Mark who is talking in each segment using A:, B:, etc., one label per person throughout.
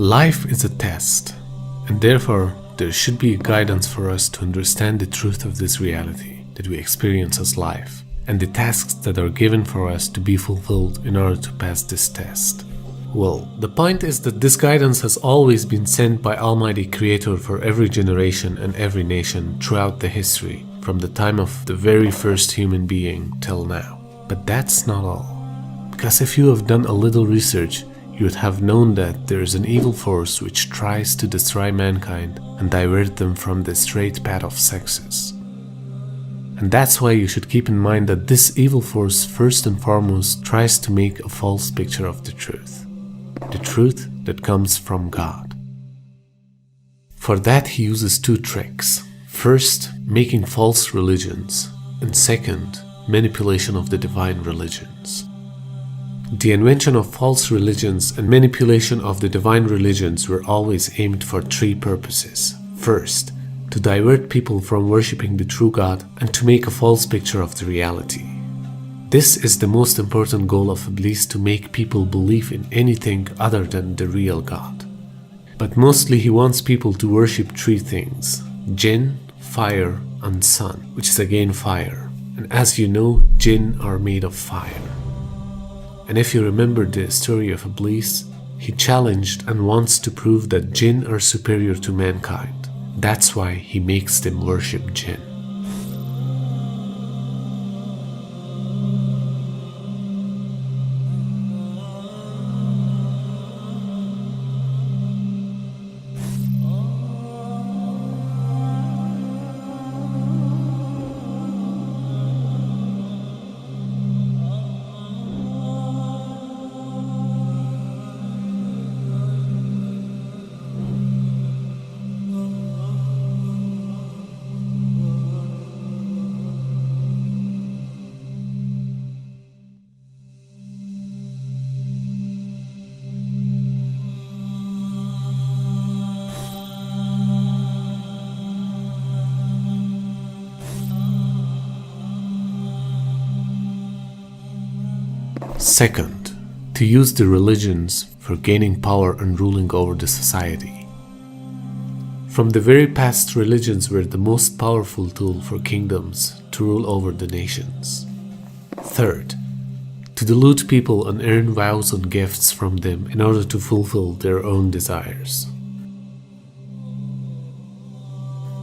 A: Life is a test, and therefore there should be guidance for us to understand the truth of this reality that we experience as life, and the tasks that are given for us to be fulfilled in order to pass this test. Well, the point is that this guidance has always been sent by Almighty Creator for every generation and every nation throughout the history, from the time of the very first human being till now. But that's not all. Because if you have done a little research, you would have known that there is an evil force which tries to destroy mankind and divert them from the straight path of success. And that's why you should keep in mind that this evil force first and foremost tries to make a false picture of the truth that comes from God. For that he uses two tricks. First, making false religions, and second, manipulation of the divine religions. The invention of false religions and manipulation of the divine religions were always aimed for three purposes. First, to divert people from worshipping the true God and to make a false picture of the reality. This is the most important goal of Iblis, to make people believe in anything other than the real God. But mostly he wants people to worship three things: jinn, fire, and sun, which is again fire. And as you know, jinn are made of fire. And if you remember the story of Iblis, he challenged and wants to prove that jinn are superior to mankind. That's why he makes them worship jinn. Second, to use the religions for gaining power and ruling over the society. From the very past, religions were the most powerful tool for kingdoms to rule over the nations. Third, to delude people and earn vows and gifts from them in order to fulfill their own desires.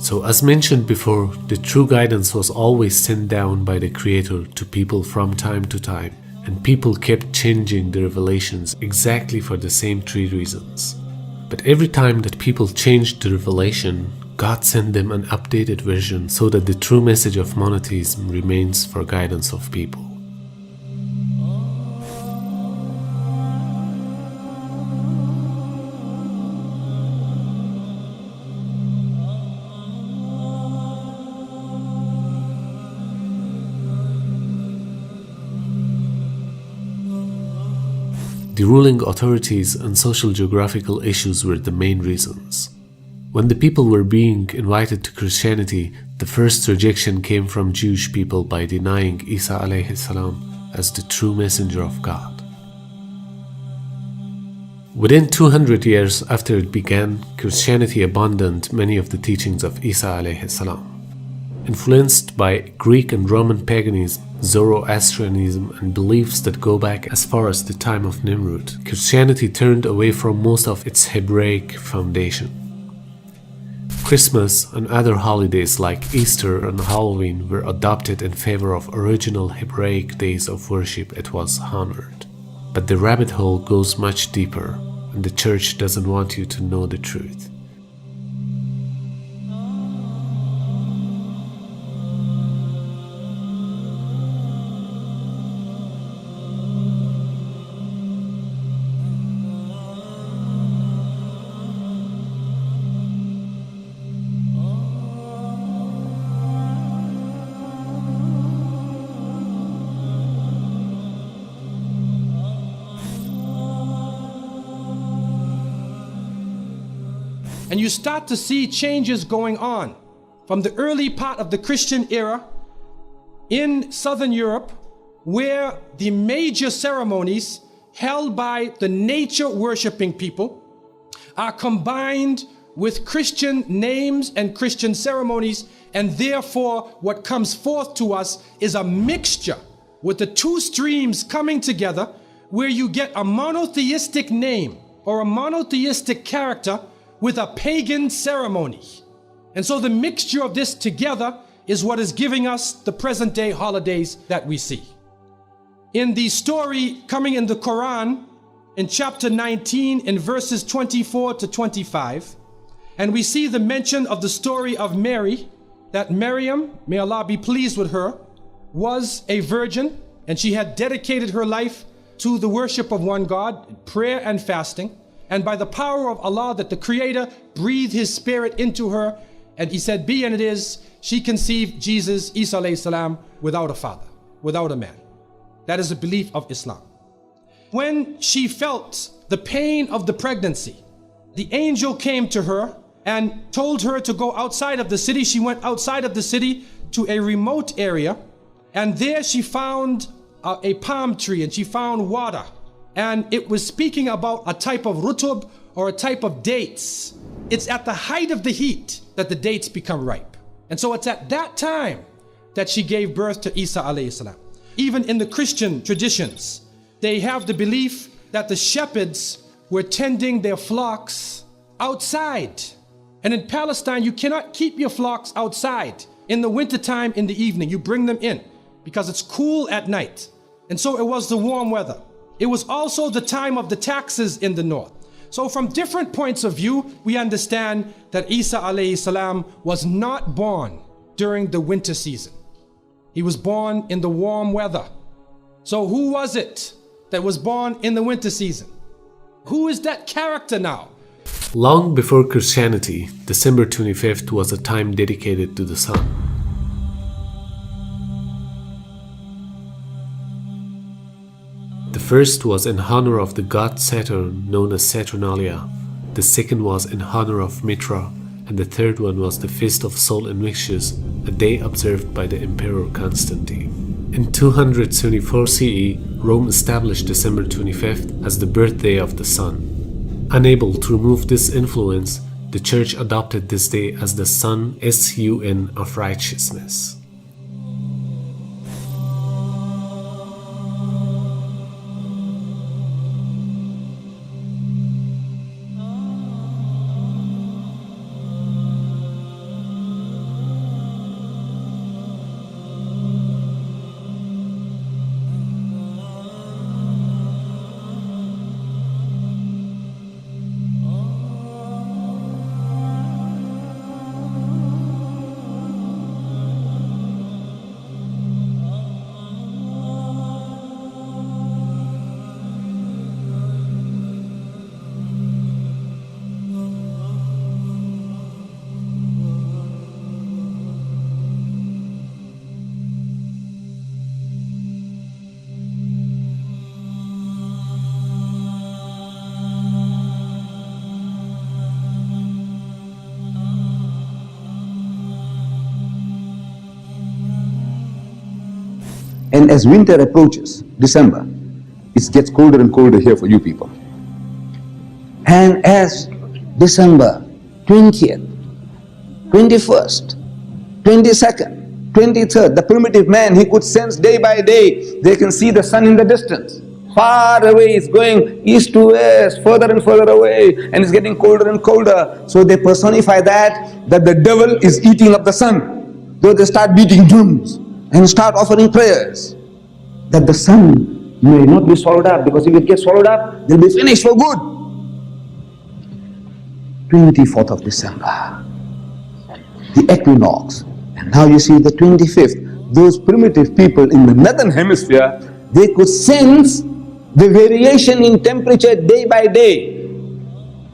A: So as mentioned before, the true guidance was always sent down by the Creator to people from time to time, and people kept changing the revelations exactly for the same three reasons. But every time that people changed the revelation, God sent them an updated version so that the true message of monotheism remains for guidance of people. The ruling authorities and social geographical issues were the main reasons. When the people were being invited to Christianity, the first rejection came from Jewish people by denying Isa alayhi salam as the true messenger of God. Within 200 years after it began, Christianity abandoned many of the teachings of Isa alayhi salam. Influenced by Greek and Roman paganism, Zoroastrianism, and beliefs that go back as far as the time of Nimrod, Christianity turned away from most of its Hebraic foundation. Christmas and other holidays like Easter and Halloween were adopted in favor of original Hebraic days of worship. It was honored. But the rabbit hole goes much deeper, and the church doesn't want you to know the truth.
B: And you start to see changes going on from the early part of the Christian era in Southern Europe, where the major ceremonies held by the nature worshipping people are combined with Christian names and Christian ceremonies, and therefore what comes forth to us is a mixture with the two streams coming together, where you get a monotheistic name or a monotheistic character with a pagan ceremony. And so the mixture of this together is what is giving us the present day holidays that we see. In the story coming in the Quran, in chapter 19, in verses 24 to 25, and we see the mention of the story of Mary, that Maryam, may Allah be pleased with her, was a virgin, and she had dedicated her life to the worship of one God, prayer and fasting. And by the power of Allah, that the Creator breathed His Spirit into her, and He said, be and it is, she conceived Jesus, Isa alayhi salam, without a father, without a man. That is a belief of Islam. When she felt the pain of the pregnancy, the angel came to her and told her to go outside of the city. She went outside of the city to a remote area, and there she found a palm tree, and she found water, and it was speaking about a type of rutub, or a type of dates. It's at the height of the heat that the dates become ripe, and so it's at that time that she gave birth to Isa alayhi salam. Even in the Christian traditions, they have the belief that the shepherds were tending their flocks outside. And in Palestine, you cannot keep your flocks outside in the wintertime in the evening. You bring them in because it's cool at night. And so it was the warm weather. It was also the time of the taxes in the north. So from different points of view, we understand that Isa alayhi salam was not born during the winter season. He was born in the warm weather. So who was it that was born in the winter season? Who is that character now?
A: Long before Christianity, December 25th was a time dedicated to the sun. The first was in honor of the god Saturn, known as Saturnalia. The second was in honor of Mitra, and the third one was the Feast of Sol Invictus, a day observed by the Emperor Constantine. In 274 CE, Rome established December 25th as the birthday of the sun. Unable to remove this influence, the Church adopted this day as the Sun of righteousness.
C: And as winter approaches, December, it gets colder and colder here for you people. And as December 20th, 21st, 22nd, 23rd, the primitive man, he could sense day by day, they can see the sun in the distance. Far away, it's going east to west, further and further away, and it's getting colder and colder. So they personify that the devil is eating up the sun. So they start beating drums and start offering prayers that the sun may not be swallowed up, because if it gets swallowed up, they'll be finished for good. 24th of December, the equinox, and now you see the 25th. Those primitive people in the northern hemisphere, they could sense the variation in temperature day by day.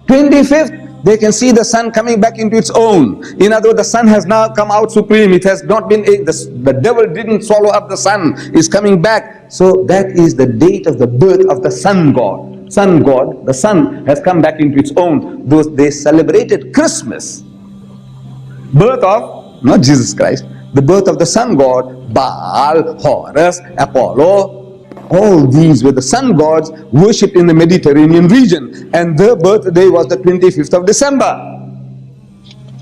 C: 25th, they can see the sun coming back into its own. In other words, the sun has now come out supreme. It has not been, the devil didn't swallow up the sun. It's coming back. So that is the date of the birth of the sun god. Sun god, the sun has come back into its own. They celebrated Christmas. Birth of, not Jesus Christ, the birth of the sun god, Baal, Horus, Apollo, All these were the sun gods worshipped in the Mediterranean region, and their birthday was the 25th of December.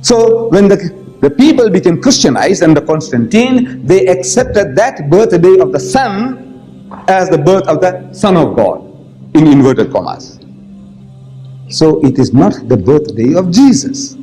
C: So when the people became Christianized under Constantine, they accepted that birthday of the sun as the birth of the Son of God, in inverted commas. So it is not the birthday of Jesus.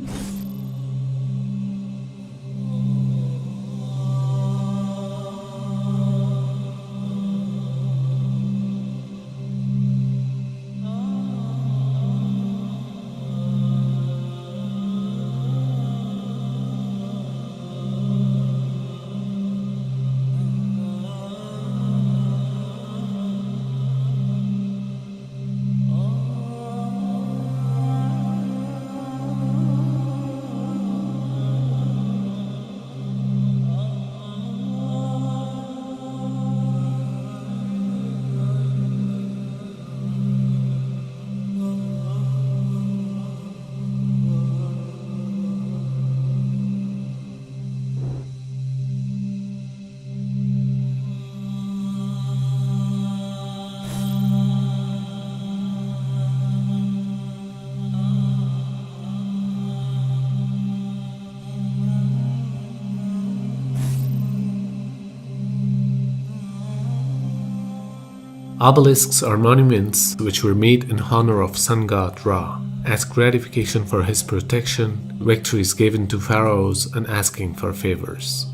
A: Obelisks are monuments which were made in honor of sun god Ra, as gratification for his protection, victories given to pharaohs, and asking for favors.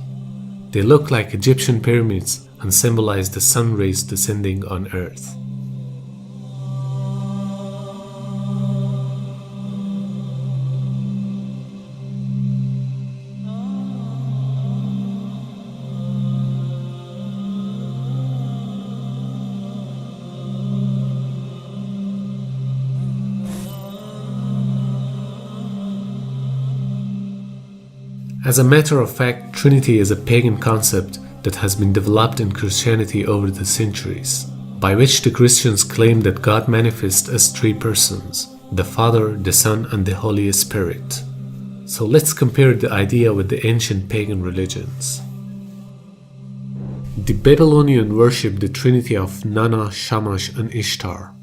A: They look like Egyptian pyramids and symbolize the sun rays descending on earth. As a matter of fact, Trinity is a pagan concept that has been developed in Christianity over the centuries, by which the Christians claim that God manifests as three persons: the Father, the Son, and the Holy Spirit. So let's compare the idea with the ancient pagan religions. The Babylonian worshipped the trinity of Nana, Shamash, and Ishtar.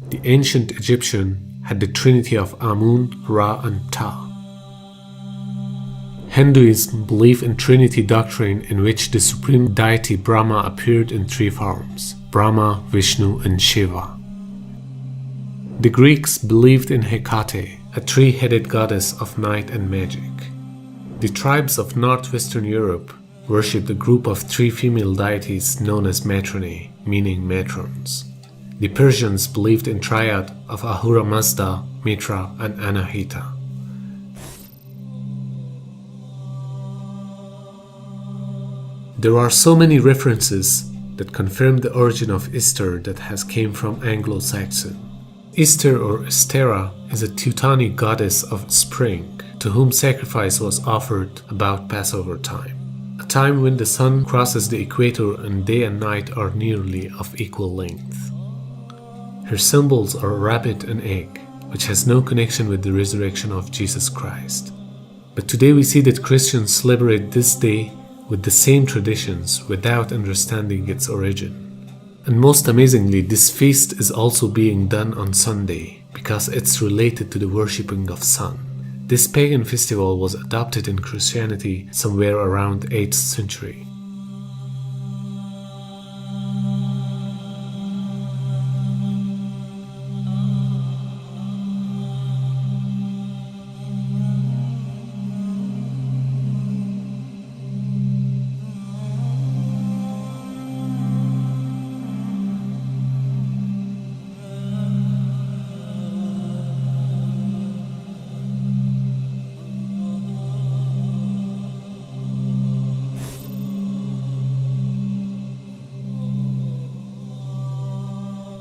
A: The ancient Egyptian had the trinity of Amun, Ra, and Ta. Hinduism believed in Trinity doctrine, in which the supreme deity Brahma appeared in three forms: Brahma, Vishnu, and Shiva. The Greeks believed in Hecate, a three-headed goddess of night and magic. The tribes of northwestern Europe worshipped a group of three female deities known as matrone, meaning matrons. The Persians believed in triad of Ahura Mazda, Mitra, and Anahita. There are so many references that confirm the origin of Easter that has came from Anglo-Saxon. Easter or Estera is a Teutonic goddess of spring, to whom sacrifice was offered about Passover time, a time when the sun crosses the equator and day and night are nearly of equal length. Her symbols are a rabbit and egg, which has no connection with the resurrection of Jesus Christ. But today we see that Christians celebrate this day with the same traditions without understanding its origin. And most amazingly, this feast is also being done on Sunday because it's related to the worshipping of sun. This pagan festival was adopted in Christianity somewhere around 8th century.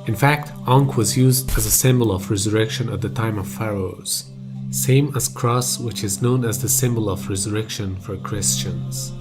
A: In fact, Ankh was used as a symbol of resurrection at the time of pharaohs, same as cross, which is known as the symbol of resurrection for Christians.